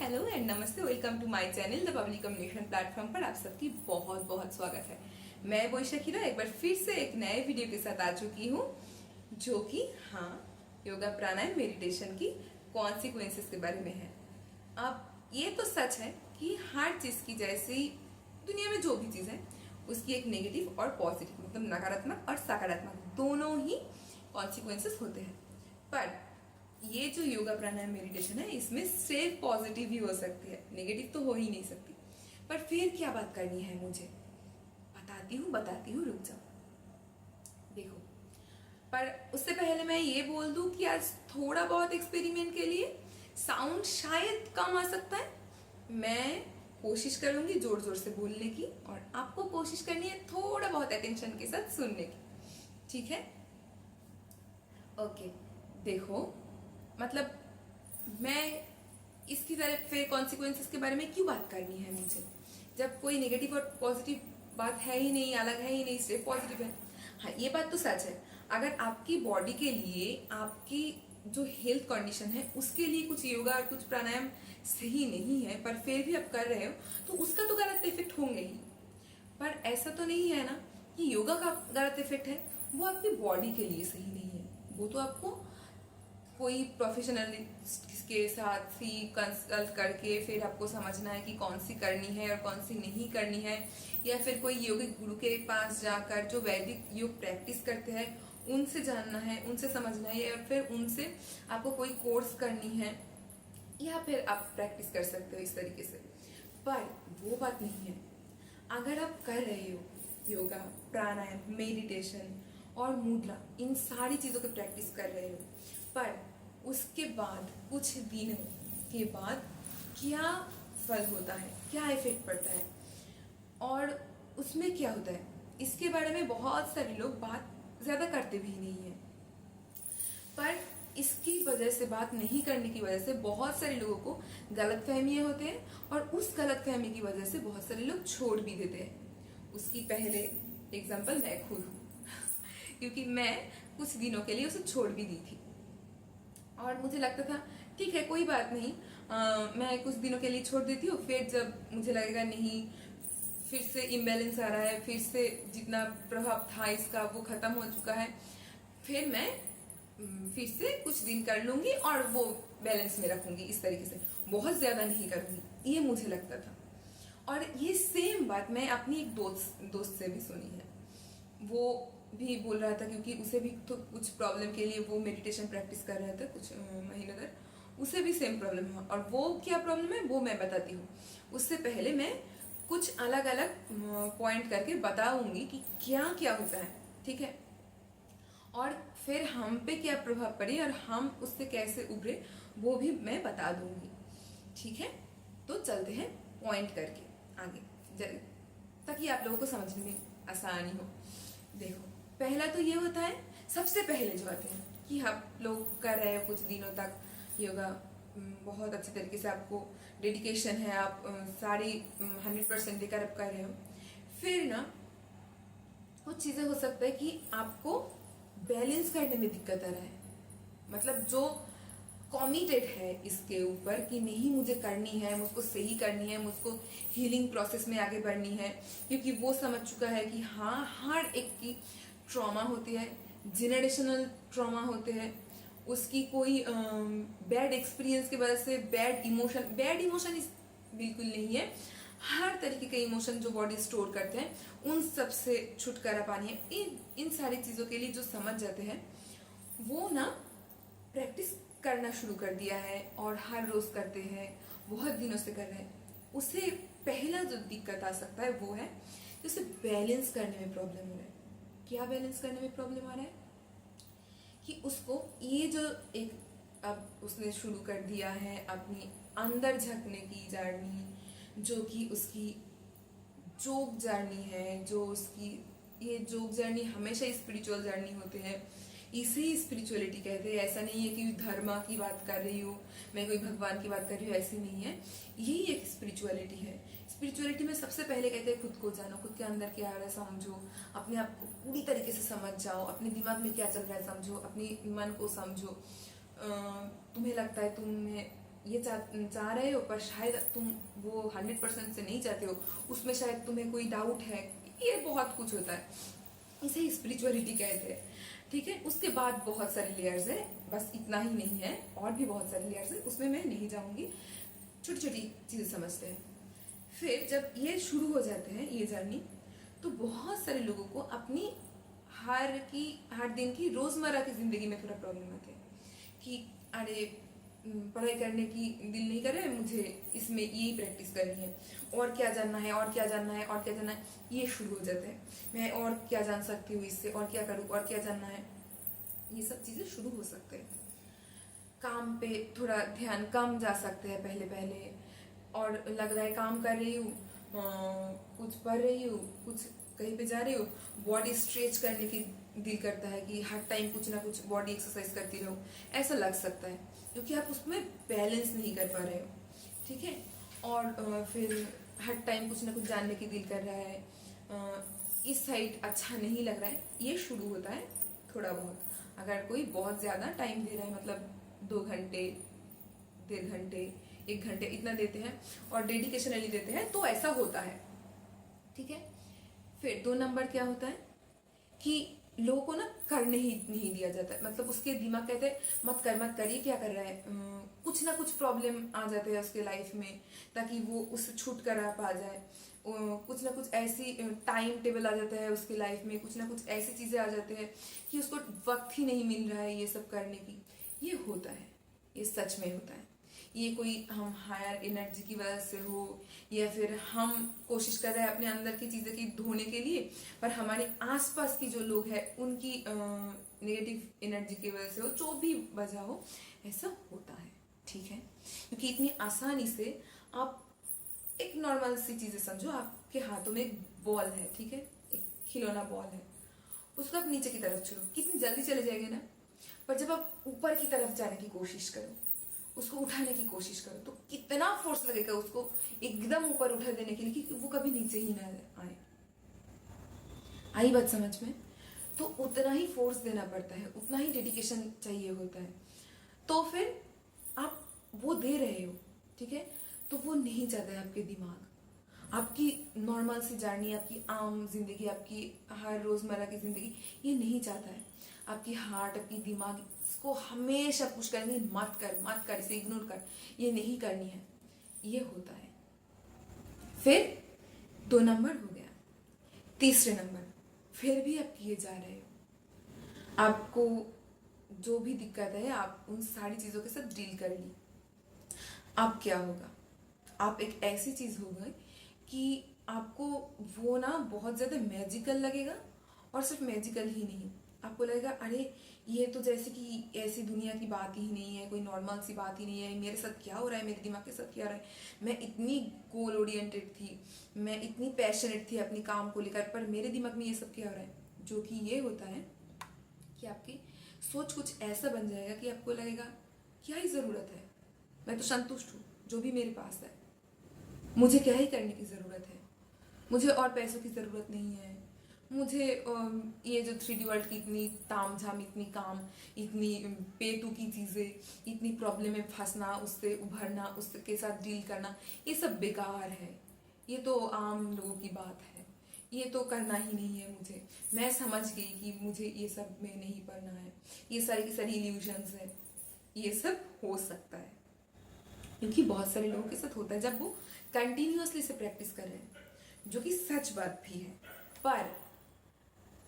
Hello and नमस्ते। Welcome to my channel the public communication platform पर आप सबकी बहुत बहुत स्वागत है। मैं बोइशा खीरा एक बार फिर से एक नए वीडियो के साथ आ चुकी हूँ, जो कि योगा प्राणायाम मेडिटेशन की कॉन्सिक्वेंसेस के बारे में है। अब ये तो सच है कि हर चीज की जैसी दुनिया में जो भी चीज है उसकी एक नेगेटिव और पॉजिटिव मतलब नकारात्मक और सकारात्मक दोनों ही कॉन्सिक्वेंसेस होते हैं। पर ये जो योगा प्राणायाम मेडिटेशन है इसमें सिर्फ पॉजिटिव ही हो सकती है, नेगेटिव तो हो ही नहीं सकती। पर फिर क्या बात करनी है मुझे बताती हूँ, रुक जाओ देखो। पर उससे पहले मैं ये बोल दूं कि आज थोड़ा बहुत एक्सपेरिमेंट के लिए साउंड शायद कम आ सकता है। मैं कोशिश करूंगी जोर जोर से बोलने की और आपको कोशिश करनी है थोड़ा बहुत अटेंशन के साथ सुनने की, ठीक है? ओके, देखो मतलब मैं इसकी तरफ फिर कॉन्सिक्वेंसेस के बारे में क्यों बात करनी है मुझे, जब कोई नेगेटिव और पॉजिटिव बात है ही नहीं, अलग है ही नहीं, सिर्फ पॉजिटिव है। हाँ, ये बात तो सच है। अगर आपकी बॉडी के लिए, आपकी जो हेल्थ कंडीशन है उसके लिए कुछ योगा और कुछ प्राणायाम सही नहीं है पर फिर भी आप कर रहे हो तो उसका तो गलत इफेक्ट होंगे ही। पर ऐसा तो नहीं है ना कि योगा का गलत इफेक्ट है वो आपकी बॉडी के लिए सही नहीं है। वो तो आपको कोई प्रोफेशनल के साथ ही कंसल्ट करके फिर आपको समझना है कि कौन सी करनी है और कौन सी नहीं करनी है, या फिर कोई योगिक गुरु के पास जाकर जो वैदिक योग प्रैक्टिस करते हैं उनसे जानना है, उनसे समझना है, या फिर उनसे आपको कोई कोर्स करनी है, या फिर आप प्रैक्टिस कर सकते हो इस तरीके से। पर वो बात नहीं है। अगर आप कर रहे हो योगा, प्राणायाम, मेडिटेशन और मुद्रा, इन सारी चीजों की प्रैक्टिस कर रहे हो, पर उसके बाद कुछ दिनों के बाद क्या फल होता है, क्या इफेक्ट पड़ता है और उसमें क्या होता है, इसके बारे में बहुत सारे लोग बात ज्यादा करते भी नहीं है। पर इसकी वजह से, बात नहीं करने की वजह से बहुत सारे लोगों को गलत फहमियां होते हैं और उस गलत फहमी की वजह से बहुत सारे लोग छोड़ भी देते हैं। उसकी पहले एग्जाम्पल मैं खुद हूँ क्योंकि मैं कुछ दिनों के लिए उसे छोड़ भी दी थी और मुझे लगता था ठीक है कोई बात नहीं, मैं कुछ दिनों के लिए छोड़ देती हूँ, फिर जब मुझे लगेगा नहीं फिर से इम्बैलेंस आ रहा है, फिर से जितना प्रभाव था इसका वो खत्म हो चुका है, फिर मैं फिर से कुछ दिन कर लूंगी और वो बैलेंस में रखूंगी। इस तरीके से बहुत ज्यादा नहीं करूंगी, ये मुझे लगता था। और ये सेम बात मैं अपनी एक दोस्त से भी सुनी है। वो भी बोल रहा था क्योंकि उसे भी तो कुछ प्रॉब्लम के लिए वो मेडिटेशन प्रैक्टिस कर रहा था कुछ महीनों तक, उसे भी सेम प्रॉब्लम है। और वो क्या प्रॉब्लम है वो मैं बताती हूँ। उससे पहले मैं कुछ अलग अलग पॉइंट करके बताऊंगी कि क्या क्या होता है, ठीक है? और फिर हम पे क्या प्रभाव पड़े और हम उससे कैसे उभरे वो भी मैं बता दूंगी, ठीक है? तो चलते हैं पॉइंट करके आगे ताकि आप लोगों को समझने में आसानी हो। देखो, पहला तो ये होता है, सबसे पहले जो आते हैं कि आप लोग कर रहे हो कुछ दिनों तक योगा, बहुत अच्छे तरीके से आपको डेडिकेशन है, आप सारी 100% देकर आप कर रहे हो। फिर ना कुछ चीजें हो सकता है कि आपको बैलेंस करने में दिक्कत आ रहा है, मतलब जो कॉमिटेड है इसके ऊपर कि नहीं मुझे करनी है, मुझको सही करनी है, मुझको हीलिंग प्रोसेस में आगे बढ़नी है, क्योंकि वो समझ चुका है कि हाँ हर एक की ट्रॉमा होती है, जेनरेशनल ट्रॉमा होते हैं, उसकी कोई बैड एक्सपीरियंस की वजह से बैड इमोशन बिल्कुल नहीं है, हर तरीके के इमोशन जो बॉडी स्टोर करते हैं उन सब से छुटकारा पानी है। इन सारी चीजों के लिए जो समझ जाते हैं वो ना प्रैक्टिस करना शुरू कर दिया है और हर रोज करते हैं, बहुत दिनों से कर रहे हैं। उसे पहला जो दिक्कत आ सकता है वो है कि उसे बैलेंस करने में प्रॉब्लम हो रहा है। क्या बैलेंस करने में प्रॉब्लम आ रहा है कि उसको ये जो एक अब उसने शुरू कर दिया है अपनी अंदर झकने की जर्नी, जो कि उसकी जोग जर्नी है, जो उसकी ये जोग जर्नी हमेशा स्पिरिचुअल जर्नी होते हैं, इसे ही स्पिरिचुअलिटी कहते हैं। ऐसा नहीं है कि धर्म की बात कर रही हूँ मैं, कोई भगवान की बात कर रही हूँ, ऐसी नहीं है। यही एक स्पिरिचुअलिटी है। स्पिरिचुअलिटी में सबसे पहले कहते हैं खुद को जानो, खुद के अंदर क्या आ रहा है समझो, अपने आप को पूरी तरीके से समझ जाओ, अपने दिमाग में क्या चल रहा है समझो, अपने मन को समझो। तुम्हें लगता है तुम्हें ये चाह रहे हो, पर शायद तुम वो 100% से नहीं चाहते हो, उसमें शायद तुम्हें कोई डाउट है, ये बहुत कुछ होता है, इसे स्पिरिचुअलिटी कहते हैं। ठीक है, उसके बाद बहुत सारे लेयर्स है, बस इतना ही नहीं है, और भी बहुत सारे लेयर्स है, उसमें मैं नहीं जाऊंगी, छोटी छोटी चीजें समझते हैं। फिर जब ये शुरू हो जाते हैं ये जर्नी, तो बहुत सारे लोगों को अपनी हर दिन की रोजमर्रा की जिंदगी में थोड़ा प्रॉब्लम आती है कि अरे पढ़ाई करने की दिल नहीं कर रहा है, मुझे इसमें यही प्रैक्टिस करनी है, और क्या जानना है, और क्या जानना है, और क्या जानना है, ये शुरू हो जाता है। मैं और क्या जान सकती हूँ इससे, और क्या करूँ, और क्या जानना है, ये सब चीज़ें शुरू हो सकते हैं। काम पे थोड़ा ध्यान कम जा सकते हैं पहले पहले, और लग रहा है काम कर रही हूँ, कुछ पढ़ रही हूँ, कुछ कहीं पे जा रही हूँ, बॉडी स्ट्रेच करने की दिल करता है कि हर टाइम कुछ ना कुछ बॉडी एक्सरसाइज करती रहो, ऐसा लग सकता है, क्योंकि आप उसमें बैलेंस नहीं कर पा रहे हो। ठीक है, और फिर हर टाइम कुछ ना कुछ जानने की दिल कर रहा है, इस साइड अच्छा नहीं लग रहा है, ये शुरू होता है थोड़ा बहुत। अगर कोई बहुत ज़्यादा टाइम दे रहा है, मतलब 2 घंटे, 1.5 घंटे, 1 घंटे इतना देते हैं और डेडिकेशनली देते हैं, तो ऐसा होता है। ठीक है, फिर 2 नंबर क्या होता है कि लोगों को ना करने ही नहीं दिया जाता है, मतलब उसके दिमाग कहते हैं मत कर मत करिए, क्या कर रहा है, कुछ ना कुछ प्रॉब्लम आ जाते हैं उसके लाइफ में, ताकि वो उससे छुटकारा पा जाए। कुछ ना कुछ ऐसी टाइम टेबल आ जाता है उसके लाइफ में, कुछ ना कुछ ऐसी चीजें आ जाते हैं कि उसको वक्त ही नहीं मिल रहा है ये सब करने की। ये होता है, ये सच में होता है। ये कोई हम हायर एनर्जी की वजह से हो, या फिर हम कोशिश कर रहे हैं अपने अंदर की चीजें की धोने के लिए, पर हमारे आसपास की जो लोग हैं उनकी नेगेटिव एनर्जी की वजह से हो, जो भी वजह हो, ऐसा होता है। ठीक है, क्योंकि इतनी आसानी से आप एक नॉर्मल सी चीजें समझो, आपके हाथों में एक बॉल है, ठीक है, एक खिलौना बॉल है, उसको आप नीचे की तरफ छोड़ो, कितनी जल्दी चले जाएंगे ना, पर जब आप ऊपर की तरफ जाने की कोशिश करो, उसको उठाने की कोशिश करो, तो कितना फोर्स लगेगा उसको एकदम ऊपर उठा देने के लिए कि वो कभी नीचे ही ना आए। आई बात समझ में? तो उतना ही फोर्स देना पड़ता है, उतना ही डेडिकेशन चाहिए होता है। तो फिर आप वो दे रहे हो, ठीक है, तो वो नहीं चाहता है आपके दिमाग, आपकी नॉर्मल सी जर्नी, आपकी आम जिंदगी, आपकी हर रोजमर्रा की जिंदगी, ये नहीं चाहता है। आपकी हार्ट, आपकी दिमाग इसको हमेशा पुश करेंगे, मत कर मत कर, इसे इग्नोर कर, ये नहीं करनी है, ये होता है। फिर 2 नंबर हो गया, तीसरे नंबर, फिर भी आप किए जा रहे हो, आपको जो भी दिक्कत है आप उन सारी चीजों के साथ डील कर ली। अब क्या होगा, आप एक ऐसी चीज हो गई कि आपको वो ना बहुत ज्यादा मैजिकल लगेगा, और सिर्फ मैजिकल ही नहीं, आपको लगेगा अरे ये तो जैसे कि ऐसी दुनिया की बात ही नहीं है, कोई नॉर्मल सी बात ही नहीं है, मेरे साथ क्या हो रहा है, मेरे दिमाग के साथ क्या हो रहा है, मैं इतनी गोल ओरिएंटेड थी, मैं इतनी पैशनेट थी अपनी काम को लेकर, पर मेरे दिमाग में ये सब क्या हो रहा है। जो कि ये होता है कि आपकी सोच कुछ ऐसा बन जाएगा कि आपको लगेगा क्या ही जरूरत है, मैं तो संतुष्ट हूँ जो भी मेरे पास है, मुझे क्या ही करने की ज़रूरत है, मुझे और पैसों की ज़रूरत नहीं है, मुझे ये जो 3D वर्ल्ड की इतनी ताम झाम, इतनी काम, इतनी पेटू की चीज़ें, इतनी प्रॉब्लम में फंसना, उससे उभरना, उसके साथ डील करना, ये सब बेकार है, ये तो आम लोगों की बात है, ये तो करना ही नहीं है मुझे, मैं समझ गई कि मुझे ये सब में नहीं पढ़ना है, ये सारी की सारी इल्यूजन्स है, ये सब हो सकता है। क्योंकि बहुत सारे लोगों के साथ होता है जब वो कंटिन्यूअसली से प्रैक्टिस कर रहे हैं, जो कि सच बात भी है। पर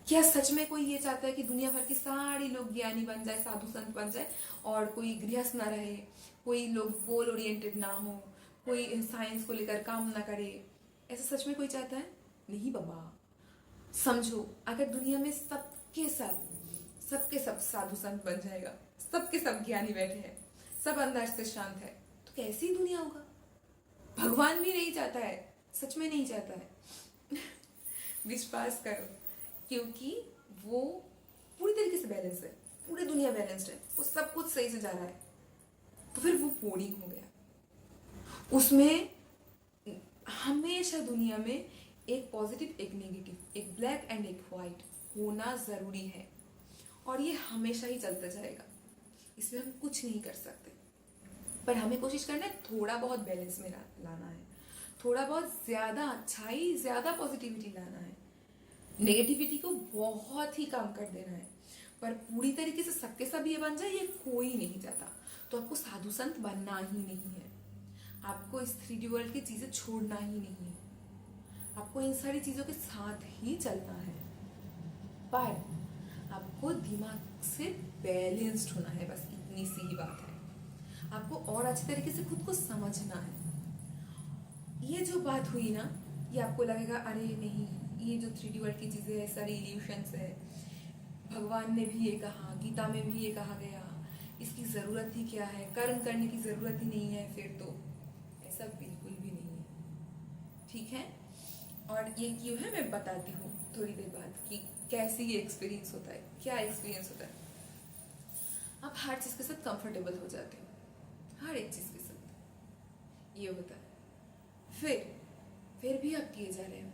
क्या सच में कोई ये चाहता है कि दुनिया भर के सारे लोग ज्ञानी बन जाए, साधु संत बन जाए, और कोई गृहस्थ ना रहे, कोई लोग गोल ओरिएंटेड ना हो, कोई साइंस को लेकर काम ना करे? ऐसा सच में कोई चाहता है? नहीं बाबा। समझो, अगर दुनिया में सबके सब साधु संत बन जाएगा, सबके सब ज्ञानी बैठे हैं, सब अंदर से शांत है, तो कैसी दुनिया होगा? भगवान भी नहीं चाहता है, सच में नहीं चाहता है। विश्वास करो, क्योंकि वो पूरी तरीके से बैलेंस है, पूरी दुनिया बैलेंस्ड है, वो सब कुछ सही से जा रहा है, तो फिर वो बोरिंग हो गया। उसमें हमेशा दुनिया में एक पॉजिटिव, एक नेगेटिव, एक ब्लैक एंड एक व्हाइट होना जरूरी है, और ये हमेशा ही चलता जाएगा, इसमें हम कुछ नहीं कर सकते। पर हमें कोशिश करना है थोड़ा बहुत बैलेंस में लाना है, थोड़ा बहुत ज़्यादा अच्छाई, ज़्यादा पॉजिटिविटी लाना है, नेगेटिविटी को बहुत ही कम कर देना है। पर पूरी तरीके से सबके सब ये बन जाए ये कोई नहीं चाहता। तो आपको साधु संत बनना ही नहीं है, आपको इस 3D वर्ल्ड की चीज़ें छोड़ना ही नहीं है, आपको इन सारी चीज़ों के साथ ही चलना है। पर आपको दिमाग से बैलेंस्ड होना है, बस इतनी सी ही बात है। आपको और अच्छे तरीके से खुद को समझना है। ये जो बात हुई ना, ये आपको लगेगा अरे नहीं, ये जो 3D वर्ल्ड की चीज़ें है सारी इल्यूशंस है, भगवान ने भी ये कहा, गीता में भी ये कहा गया, इसकी ज़रूरत ही क्या है, कर्म करने की ज़रूरत ही नहीं है, फिर तो ऐसा बिल्कुल भी नहीं है। ठीक है, और ये क्यों है मैं बताती हूँ थोड़ी देर बाद कि कैसे ये एक्सपीरियंस होता है, क्या एक्सपीरियंस होता है। आप हर चीज़ के साथ कंफर्टेबल हो जाते हो, हर एक चीज़ के साथ ये होता है। फिर भी आप किए जा रहे हो,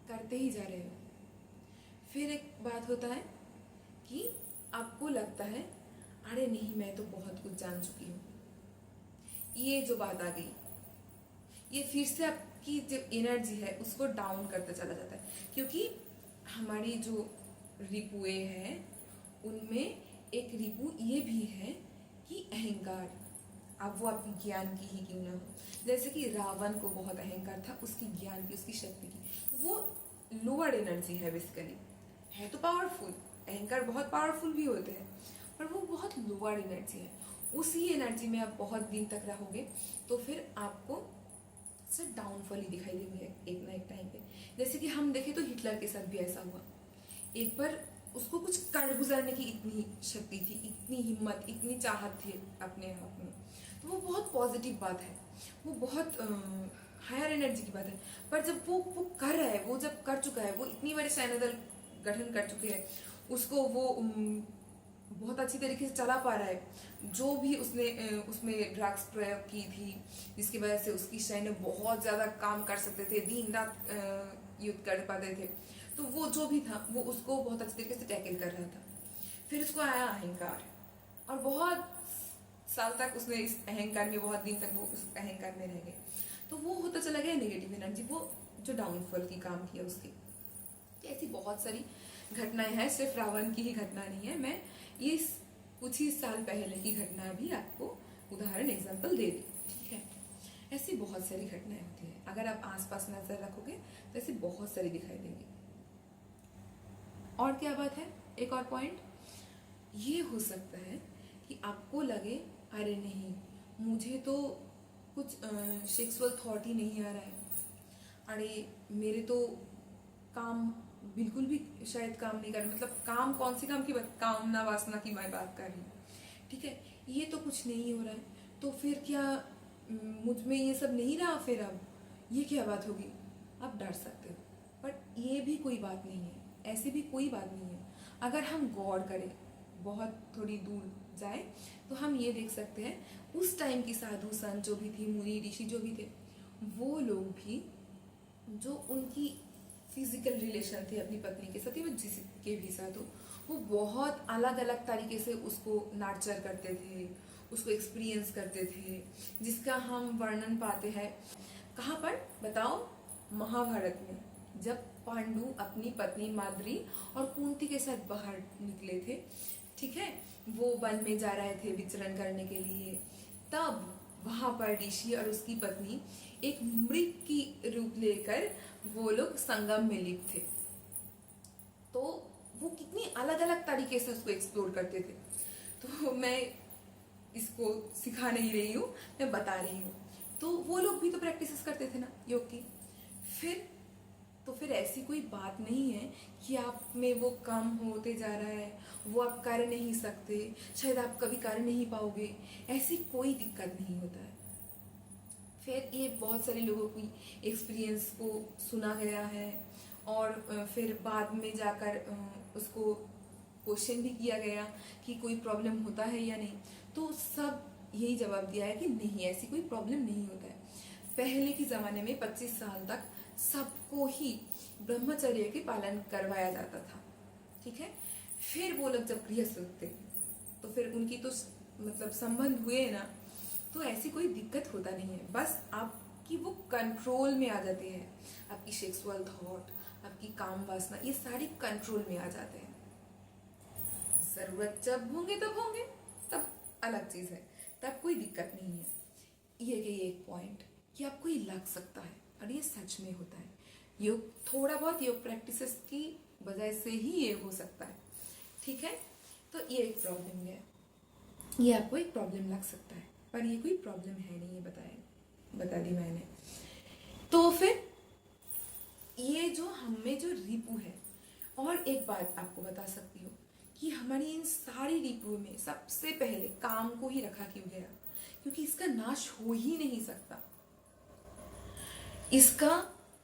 करते ही जा रहे हो। फिर एक बात होता है कि आपको लगता है अरे नहीं, मैं तो बहुत कुछ जान चुकी हूँ। ये जो बात आ गई, ये फिर से आपकी जो एनर्जी है उसको डाउन करते चला जाता है, क्योंकि हमारी जो रिपुए हैं उनमें एक रिपु ये भी है कि अहंकार। अब वो आपकी ज्ञान की ही क्यों ना हो, जैसे कि रावण को बहुत अहंकार था, उसकी ज्ञान की, उसकी शक्ति की। वो लोअर एनर्जी है बेसिकली, है तो पावरफुल, अहंकार बहुत पावरफुल भी होते हैं, पर वो बहुत लोअर एनर्जी है। उसी एनर्जी में आप बहुत दिन तक रहोगे तो फिर आपको सिर्फ डाउनफॉल ही दिखाई देंगे एक ना एक टाइम पे। जैसे कि हम देखें तो हिटलर के साथ भी ऐसा हुआ। एक बार उसको कुछ कर गुजरने की इतनी शक्ति थी, इतनी हिम्मत, इतनी चाहत थी अपने आप में, तो वो बहुत पॉजिटिव बात है, वो बहुत हायर एनर्जी की बात है। पर जब वो कर रहा है, वो जब कर चुका है, वो इतनी बड़े सैन्य दल गठन कर चुके हैं, उसको वो बहुत अच्छी तरीके से चला पा रहा है, जो भी उसने उसमें ड्रग्स प्रयोग की थी जिसकी वजह से उसकी सैन्य बहुत ज़्यादा काम कर सकते थे, दिन रात युद्ध कर पाते थे, तो वो जो भी था वो उसको बहुत अच्छी तरीके से टैकल कर रहा था। फिर उसको आया अहंकार, और बहुत साल तक उसने इस अहंकार में, बहुत दिन तक वो उस अहंकार में रह गए, तो वो होता चला गया नेगेटिव एनर्जी, वो जो डाउनफॉल की काम किया उसकी। ऐसी बहुत सारी घटनाएं हैं, सिर्फ रावण की ही घटना नहीं है, मैं ये कुछ ही साल पहले की घटना भी आपको उदाहरण एग्जाम्पल दे दी। ठीक है, ऐसी बहुत सारी घटनाएं होती हैं, अगर आप आसपास नजर रखोगे तो ऐसी बहुत सारी दिखाई देंगी। और क्या बात है, एक और पॉइंट ये हो सकता है कि आपको लगे अरे नहीं, मुझे तो कुछ सेक्सुअल थॉट ही नहीं आ रहा है, अरे मेरे तो काम बिल्कुल भी शायद काम नहीं कर रहा, मतलब काम कौन सी काम की बात, कामना वासना की मैं बात कर रही हूँ। ठीक है, ये तो कुछ नहीं हो रहा है, तो फिर क्या मुझ में ये सब नहीं रहा, फिर अब ये क्या बात होगी, आप डर सकते हो। बट ये भी कोई बात नहीं है, ऐसी भी कोई बात नहीं है। अगर हम गौर करें, बहुत थोड़ी दूर जाए, तो हम ये देख सकते हैं उस टाइम की साधु संत जो भी थी, मुनि ऋषि जो भी थे, वो लोग भी जो उनकी फिजिकल रिलेशन थे अपनी पत्नी के साथ, या जिसके भी साथ हो, वो बहुत अलग अलग तरीके से उसको नार्चर करते थे, उसको एक्सपीरियंस करते थे, जिसका हम वर्णन पाते हैं कहाँ पर बताओ, महाभारत में, जब पांडु अपनी पत्नी माद्री और कुंती के साथ बाहर निकले थे। ठीक है, वो वन में जा रहे थे विचरण करने के लिए, तब वहां पर ऋषि और उसकी पत्नी एक मृग की रूप लेकर वो लोग संगम में लिप्त थे। तो वो कितनी अलग अलग तरीके से उसको एक्सप्लोर करते थे। तो मैं इसको सिखा नहीं रही हूँ, मैं बता रही हूँ। तो वो लोग भी तो प्रैक्टिस करते थे ना योग की। फिर ऐसी कोई बात नहीं है कि आप में वो कम होते जा रहा है, वो आप कर नहीं सकते, शायद आप कभी कर नहीं पाओगे, ऐसी कोई दिक्कत नहीं होता है। फिर ये बहुत सारे लोगों की एक्सपीरियंस को सुना गया है, और फिर बाद में जाकर उसको क्वेश्चन भी किया गया कि कोई प्रॉब्लम होता है या नहीं, तो सब यही जवाब दिया है कि नहीं, ऐसी कोई प्रॉब्लम नहीं होता है। पहले के ज़माने में 25 साल तक सबको ही ब्रह्मचर्य के पालन करवाया जाता था। ठीक है, फिर वो लोग जब गृहस्थ थे तो फिर उनकी तो मतलब संबंध हुए ना, तो ऐसी कोई दिक्कत होता नहीं है, बस आपकी वो कंट्रोल में आ जाते हैं। आपकी सेक्सुअल थॉट, आपकी काम वासना, ये सारी कंट्रोल में आ जाते हैं। जरूरत जब होंगे तब होंगे, तब अलग चीज है, तब कोई दिक्कत नहीं है। ये एक पॉइंट कि आपको ये लग सकता है और ये सच में होता है। योग, थोड़ा बहुत योग प्रैक्टिसेस की वजह से ही ये हो सकता है, ठीक है। तो ये एक प्रॉब्लम है, ये आपको एक प्रॉब्लम लग सकता है, पर ये कोई प्रॉब्लम है नहीं, ये बता दी मैंने। तो फिर ये जो हमें जो रिपू है, और एक बात आपको बता सकती हूँ कि हमारी इन सारी रिपुओं में सबसे पहले काम को ही रखा क्यों गया, क्योंकि इसका नाश हो ही नहीं सकता। इसका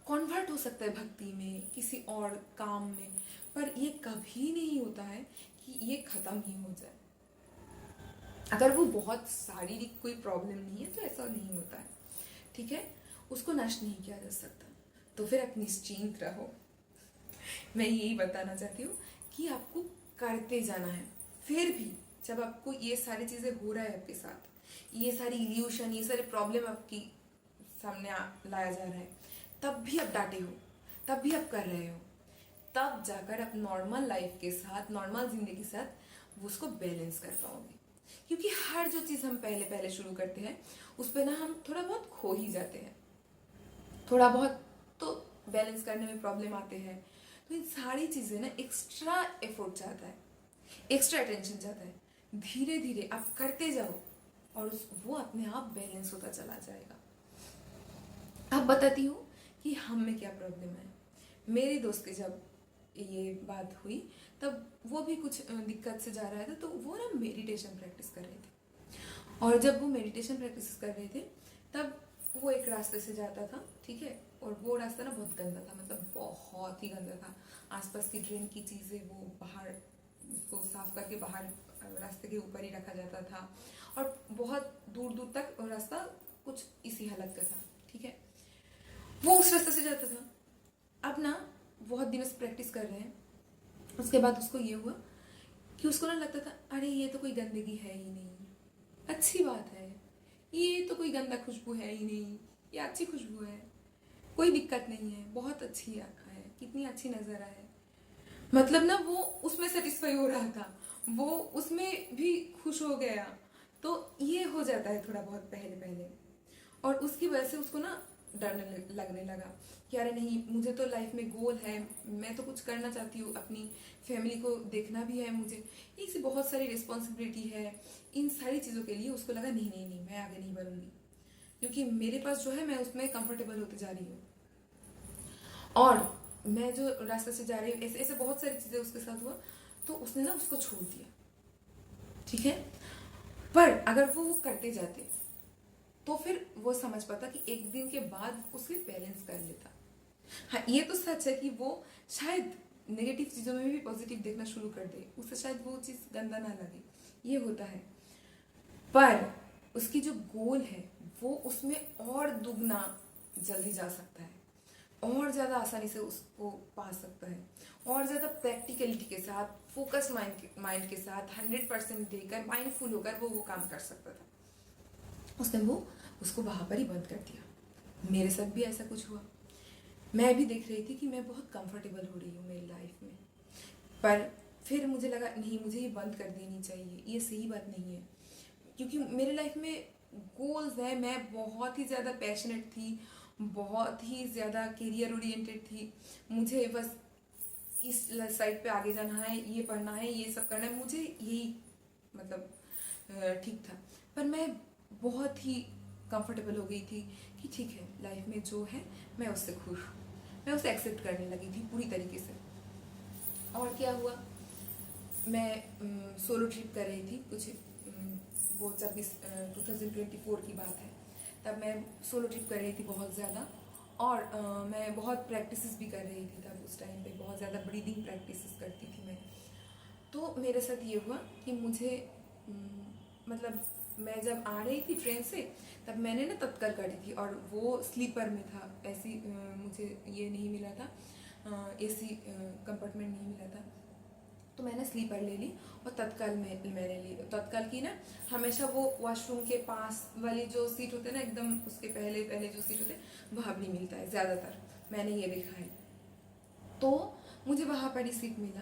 कन्वर्ट हो सकता है भक्ति में, किसी और काम में, पर ये कभी नहीं होता है कि ये खत्म ही हो जाए। अगर वो बहुत शारीरिक कोई प्रॉब्लम नहीं है तो ऐसा नहीं होता है, ठीक है। उसको नष्ट नहीं किया जा सकता। तो फिर आप निश्चिंत रहो। मैं यही बताना चाहती हूँ कि आपको करते जाना है। फिर भी जब आपको ये सारी चीजें हो रहा है आपके साथ, ये सारी इल्यूशन, ये सारे प्रॉब्लम आपकी सामने लाया जा रहा है, तब भी आप डांटे हो, तब भी आप कर रहे हो, तब जाकर आप नॉर्मल लाइफ के साथ, नॉर्मल जिंदगी के साथ वो उसको बैलेंस कर पाओगे। क्योंकि हर जो चीज़ हम पहले पहले शुरू करते हैं उस पर ना हम थोड़ा बहुत खो ही जाते हैं, थोड़ा बहुत तो बैलेंस करने में प्रॉब्लम आते हैं। तो इन सारी चीज़ें ना एक्स्ट्रा एफर्ट चाहता है, एक्स्ट्रा अटेंशन चाहता है। धीरे धीरे आप करते जाओ और वो अपने आप बैलेंस होता चला जाएगा। अब बताती हूँ कि हम में क्या प्रॉब्लम है। मेरे दोस्त की जब ये बात हुई तब वो भी कुछ दिक्कत से जा रहा था, तो वो ना मेडिटेशन प्रैक्टिस कर रहे थे। और जब वो मेडिटेशन प्रैक्टिस कर रहे थे तब वो एक रास्ते से जाता था, ठीक है। और वो रास्ता ना बहुत गंदा था, मतलब बहुत ही गंदा था। आसपास की ड्रेन की चीज़ें वो बाहर उसको साफ करके बाहर रास्ते के ऊपर ही रखा जाता था, और बहुत दूर दूर तक वो रास्ता कुछ इसी हालत का था, ठीक है। वो उस रास्ते से जाता था। अब ना बहुत दिनों से प्रैक्टिस कर रहे हैं, उसके बाद उसको ये हुआ कि उसको ना लगता था अरे ये तो कोई गंदगी है ही नहीं, अच्छी बात है, ये तो कोई गंदा खुशबू है ही नहीं, ये अच्छी खुशबू है, कोई दिक्कत नहीं है, बहुत अच्छी है, कितनी अच्छी नजर आए। मतलब ना वो उसमें सेटिस्फाई हो रहा था, वो उसमें भी खुश हो गया। तो ये हो जाता है थोड़ा बहुत पहले पहले, और उसकी वजह से उसको ना डर लगने लगा कि अरे नहीं, मुझे तो लाइफ में गोल है, मैं तो कुछ करना चाहती हूँ, अपनी फैमिली को देखना भी है मुझे, इससे बहुत सारी रिस्पॉन्सिबिलिटी है। इन सारी चीज़ों के लिए उसको लगा नहीं नहीं नहीं, मैं आगे नहीं बढ़ूंगी, क्योंकि मेरे पास जो है मैं उसमें कंफर्टेबल होते जा रही हूँ, और मैं जो रास्ते से जा रही हूँ, ऐसे ऐसे बहुत सारी चीज़ें उसके साथ हुआ। तो उसने ना उसको छोड़ दिया, ठीक है। पर अगर वो करते जाते तो फिर वो समझ पाता कि एक दिन के बाद उसे बैलेंस कर लेता। हाँ, ये तो सच है कि वो शायद नेगेटिव चीज़ों में भी पॉजिटिव देखना शुरू कर दे, उसे शायद वो चीज़ गंदा ना लगे, ये होता है। पर उसकी जो गोल है वो उसमें और दुगना जल्दी जा सकता है, और ज़्यादा आसानी से उसको पा सकता है, और ज़्यादा प्रैक्टिकलिटी के साथ, फोकस माइंड के साथ 100% देकर, माइंडफुल होकर वो काम कर सकता था। उसने वो उसको वहाँ पर ही बंद कर दिया। मेरे साथ भी ऐसा कुछ हुआ। मैं भी देख रही थी कि मैं बहुत कंफर्टेबल हो रही हूँ मेरी लाइफ में, पर फिर मुझे लगा नहीं, मुझे ये बंद कर देनी चाहिए, ये सही बात नहीं है। क्योंकि मेरे लाइफ में गोल्स है, मैं बहुत ही ज़्यादा पैशनेट थी, बहुत ही ज़्यादा करियर ओरिएंटेड थी। मुझे बस इस साइड पे आगे जाना है, ये पढ़ना है, ये सब करना है, मुझे यही मतलब ठीक था। पर मैं बहुत ही कंफर्टेबल हो गई थी कि ठीक है, लाइफ में जो है मैं उससे खुश हूँ, मैं उसे एक्सेप्ट करने लगी थी पूरी तरीके से। और क्या हुआ, मैं सोलो ट्रिप कर रही थी कुछ, वो 2024 की बात है, तब मैं सोलो ट्रिप कर रही थी बहुत ज़्यादा। और मैं बहुत प्रैक्टिसेस भी कर रही थी तब, उस टाइम पे बहुत ज़्यादा ब्रीदिंग प्रैक्टिसेस करती थी मैं। तो मेरे साथ ये हुआ कि मुझे मतलब मैं जब आ रही थी ट्रेन से तब मैंने ना तत्कर करी थी, और वो स्लीपर में था, ऐसी मुझे ये नहीं मिला था, एसी कंपार्टमेंट नहीं मिला था। तो मैंने स्लीपर ले ली और तत्काल में मैंने ली। तत्काल की ना हमेशा वो वॉशरूम के पास वाली जो सीट होते हैं ना, एकदम उसके पहले पहले जो सीट होते हैं वहाँ भी नहीं मिलता है ज़्यादातर, मैंने ये देखा है। तो मुझे वहाँ पर ही सीट मिला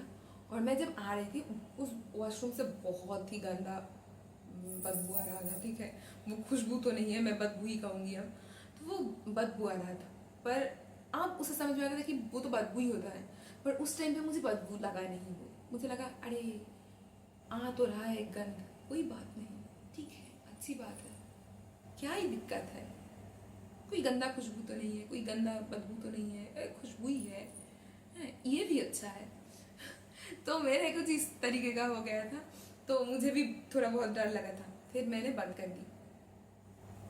और मैं जब आ रही थी उस वॉशरूम से बहुत ही गंदा बदबू आ रहा था। ठीक है, वो खुशबू तो नहीं है, मैं बदबू ही कहूँगी अब। तो वो बदबू आ रहा था, पर अब उसे समझ में आ रहा था कि वो तो बदबू ही होता है, पर उस टाइम पे मुझे बदबू लगा नहीं। वो मुझे लगा अरे आ तो रहा है गंध, कोई बात नहीं, ठीक है, अच्छी बात है, क्या ही दिक्कत है, कोई गंदा खुशबू तो नहीं है, कोई गंदा बदबू तो नहीं है, खुशबू ही है, ये भी अच्छा है। तो मेरे कुछ इस तरीके का हो गया था, तो मुझे भी थोड़ा बहुत डर लगा था। फिर मैंने बंद कर दी,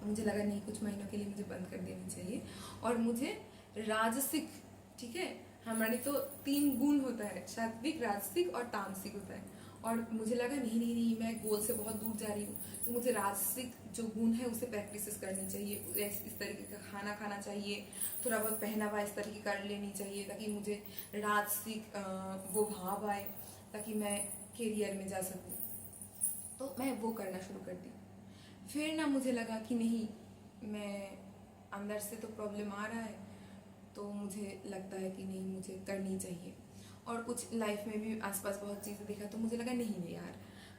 मुझे लगा नहीं, कुछ महीनों के लिए मुझे बंद कर देनी चाहिए। और मुझे राजसिक, ठीक है, हमारे तो 3 गुण होता है, सात्विक, राजसिक और तामसिक होता है। और मुझे लगा नहीं नहीं नहीं, मैं गोल से बहुत दूर जा रही हूँ, तो मुझे राजसिक जो गुण है उसे प्रैक्टिस करनी चाहिए, इस तरीके का खाना खाना चाहिए, थोड़ा बहुत पहनावा इस तरीके कर लेनी चाहिए, ताकि मुझे राजसिक वो भाव आए, ताकि मैं कैरियर में जा सकूँ। तो मैं वो करना शुरू कर दी। फिर ना मुझे लगा कि नहीं, मैं अंदर से तो प्रॉब्लम आ रहा है, तो मुझे लगता है कि नहीं, मुझे करनी चाहिए। और कुछ लाइफ में भी आसपास बहुत चीज़ें देखा, तो मुझे लगा नहीं नहीं यार,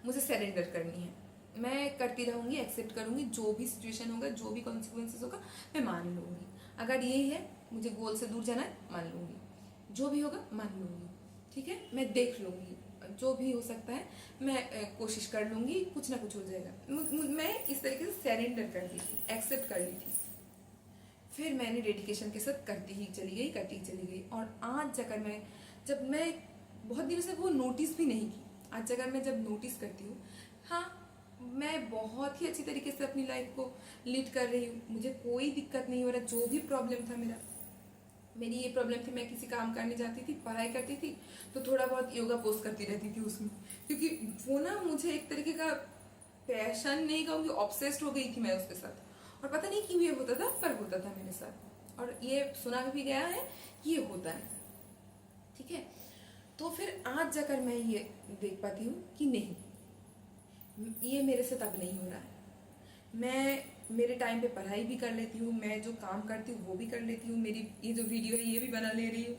मुझे सरेंडर करनी है, मैं करती रहूँगी, एक्सेप्ट करूँगी, जो भी सिचुएशन होगा, जो भी कॉन्सिक्वेंसेस होगा, मैं मान लूँगी। अगर ये है मुझे गोल से दूर जाना है, मान लूँगी, जो भी होगा मान लूँगी, ठीक है, मैं देख लूँगी, जो भी हो सकता है मैं कोशिश कर लूँगी, कुछ ना कुछ हो जाएगा। मैं इस तरीके से सरेंडर कर दी थी, एक्सेप्ट कर ली थी। फिर मैंने डेडिकेशन के साथ करती ही चली गई। और आज जाकर जब मैं बहुत दिनों से वो नोटिस भी नहीं की, आज जाकर मैं जब नोटिस करती हूँ, हाँ, मैं बहुत ही अच्छी तरीके से अपनी लाइफ को लीड कर रही हूँ, मुझे कोई दिक्कत नहीं हो रहा। जो भी प्रॉब्लम था मेरी ये प्रॉब्लम थी, मैं किसी काम करने जाती थी, पढ़ाई करती थी, तो थोड़ा बहुत योगा पोस्ट करती रहती थी उसमें, क्योंकि वो ना मुझे एक तरीके का पैशन नहीं कहूँगी, ऑब्सेस्ड हो गई थी मैं उसके साथ। और पता नहीं क्यों ये होता था, पर होता था मेरे साथ, और ये सुना भी गया है कि ये होता है, ठीक है। तो फिर आज जाकर मैं ये देख पाती हूँ कि नहीं, ये मेरे से तब नहीं हो रहा है। मैं मेरे टाइम पे पढ़ाई भी कर लेती हूँ, मैं जो काम करती हूँ वो भी कर लेती हूँ, मेरी ये जो वीडियो है ये भी बना ले रही हूँ।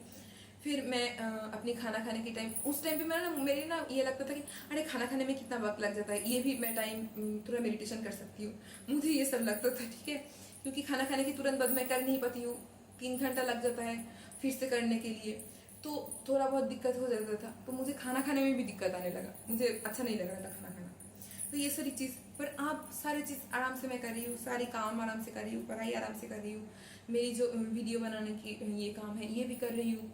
फिर मैं अपनी खाना खाने के टाइम, उस टाइम पे मेरे ना ये लगता था कि अरे खाना खाने में कितना वक्त लग जाता है, ये भी मैं टाइम थोड़ा मेडिटेशन कर सकती हूँ, मुझे ये सब लगता था, ठीक है। क्योंकि खाना खाने के तुरंत बाद मैं कर नहीं पाती हूँ, 3 घंटा लग जाता है फिर से करने के लिए, तो थोड़ा बहुत दिक्कत हो जाता था। तो मुझे खाना खाने में भी दिक्कत आने लगा, मुझे अच्छा नहीं लग रहा था खाना खाना। तो ये सारी चीज़, पर आप सारी चीज़ आराम से मैं कर रही हूँ, सारी काम आराम से कर रही हूँ, पढ़ाई आराम से कर रही हूँ, मेरी जो वीडियो बनाने की ये काम है ये भी कर रही हूँ,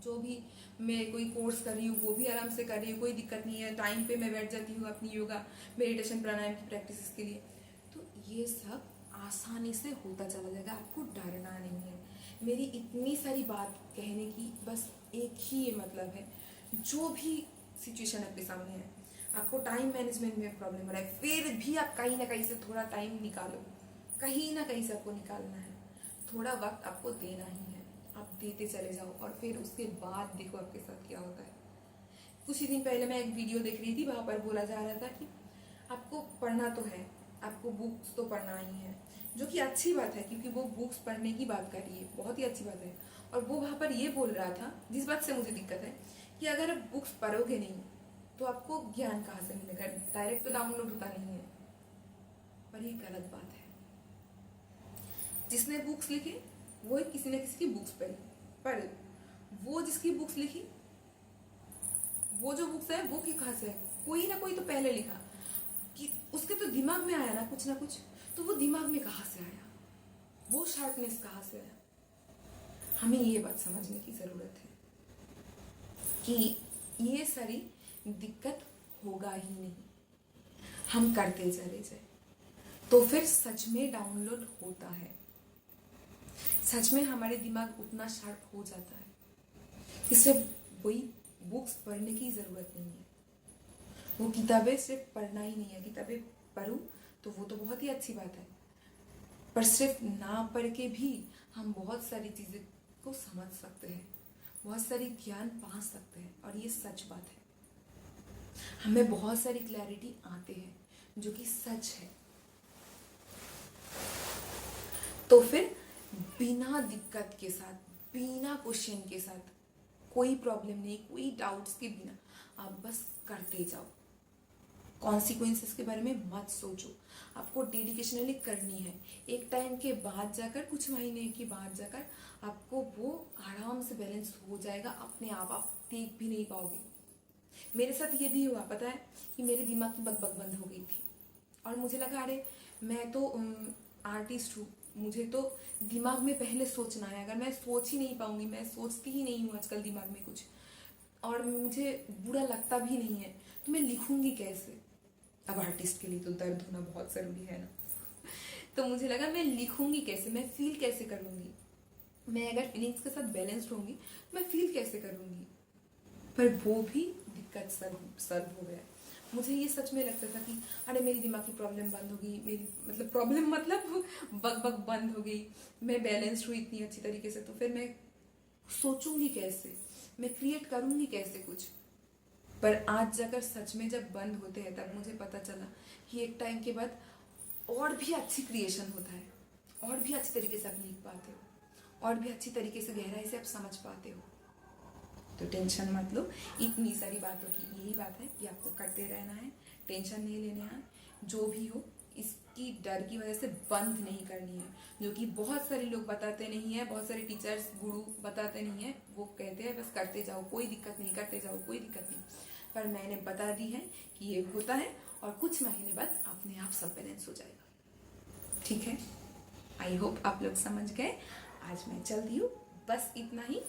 जो भी मैं कोई कोर्स कर रही हूँ वो भी आराम से कर रही हूँ, कोई दिक्कत नहीं है। टाइम पे मैं बैठ जाती हूँ अपनी योगा मेडिटेशन प्राणायाम की प्रैक्टिस के लिए। तो ये सब आसानी से होता चला जाएगा, आपको डरना नहीं है। मेरी इतनी सारी बात कहने की बस एक ही ये मतलब है, जो भी सिचुएशन आपके सामने है, आपको टाइम मैनेजमेंट में प्रॉब्लम हो रहा है, फिर भी आप कहीं ना कहीं से थोड़ा टाइम निकालो, कहीं ना कहीं से आपको निकालना है, थोड़ा वक्त आपको देना ही है, आप देते चले जाओ, और फिर उसके बाद देखो आपके साथ क्या होता है। कुछ ही दिन पहले मैं एक वीडियो देख रही थी, वहाँ पर बोला जा रहा था कि आपको पढ़ना तो है, आपको बुक्स तो पढ़ना ही है, जो कि अच्छी बात है, क्योंकि वो बुक्स पढ़ने की बात कर रही है, बहुत ही अच्छी बात है। और वो वहाँ पर ये बोल रहा था, जिस बात से मुझे दिक्कत है, कि अगर आप बुक्स पढ़ोगे नहीं तो आपको ज्ञान कहाँ से मिलेगा, डायरेक्ट तो डाउनलोड होता नहीं है। पर ये गलत बात है। जिसने बुक्स लिखी वो किसी न किसी की बुक्स पढ़ी, पर वो जिसकी बुक्स लिखी, वो जो बुक्स है वो की कहाँ से है, कोई ना कोई तो पहले लिखा, कि उसके तो दिमाग में आया ना कुछ, तो वो दिमाग में कहाँ से आया, वो शार्पनेस कहाँ से आया। हमें ये बात समझने की जरूरत है कि ये सारी दिक्कत होगा ही नहीं, हम करते चले जाए तो फिर सच में डाउनलोड होता है, सच में हमारे दिमाग उतना शार्प हो जाता है, इससे कोई बुक्स पढ़ने की ज़रूरत नहीं है। वो किताबें सिर्फ पढ़ना ही नहीं है, किताबें पढूं तो वो तो बहुत ही अच्छी बात है, पर सिर्फ ना पढ़ के भी हम बहुत सारी चीज़ें को समझ सकते हैं, बहुत सारी ज्ञान पा सकते हैं, और ये सच बात है। हमें बहुत सारी क्लैरिटी आते हैं जो कि सच है। तो फिर बिना दिक्कत के साथ, बिना क्वेश्चन के साथ, कोई प्रॉब्लम नहीं, कोई डाउट्स के बिना आप बस करते जाओ। कॉन्सिक्वेंसेस के बारे में मत सोचो, आपको डेडिकेशनली करनी है। एक टाइम के बाद जाकर, कुछ महीने के बाद जाकर आपको वो आराम से बैलेंस हो जाएगा अपने आप देख भी नहीं पाओगे। मेरे साथ ये भी हुआ, पता है, कि मेरे दिमाग की बकबक बंद हो गई थी और मुझे लगा अरे मैं तो आर्टिस्ट हूँ, मुझे तो दिमाग में पहले सोचना है। अगर मैं सोच ही नहीं पाऊंगी, मैं सोचती ही नहीं हूँ आजकल दिमाग में कुछ, और मुझे बुरा लगता भी नहीं है, तो मैं लिखूंगी कैसे। अब आर्टिस्ट के लिए तो दर्द होना बहुत ज़रूरी है ना। तो मुझे लगा मैं लिखूंगी कैसे, मैं फील कैसे करूंगी, मैं अगर फीलिंग्स के साथ बैलेंस्ड होंगी मैं फील कैसे करूंगी। पर वो भी दिक्कत सॉल्व हो गया। मुझे ये सच में लगता था कि अरे मेरी दिमाग की प्रॉब्लम बंद हो गई, मेरी मतलब प्रॉब्लम मतलब बग बंद हो गई, मैं बैलेंस्ड हुई इतनी अच्छी तरीके से, तो फिर मैं सोचूंगी कैसे, मैं क्रिएट करूंगी कैसे कुछ। पर आज जाकर सच में जब बंद होते हैं तब मुझे पता चला कि एक टाइम के बाद और भी अच्छी क्रिएशन होता है, और भी अच्छी तरीके से आप लिख पाते हो, और भी अच्छी तरीके से गहराई से आप समझ पाते हो। तो टेंशन मत लो, इतनी सारी बातों की यही बात है कि आपको करते रहना है, टेंशन नहीं लेना है। जो भी हो इसकी डर की वजह से बंद नहीं करनी है, जो कि बहुत सारे लोग बताते नहीं है, बहुत सारे टीचर्स गुरु बताते नहीं है। वो कहते हैं बस करते जाओ, कोई दिक्कत नहीं, करते जाओ, कोई दिक्कत नहीं। पर मैंने बता दी है कि ये होता है और कुछ महीने बाद अपने आप सब बैलेंस हो जाएगा। ठीक है, आई होप आप लोग समझ गए। आज मैं चलती हूँ, बस इतना ही।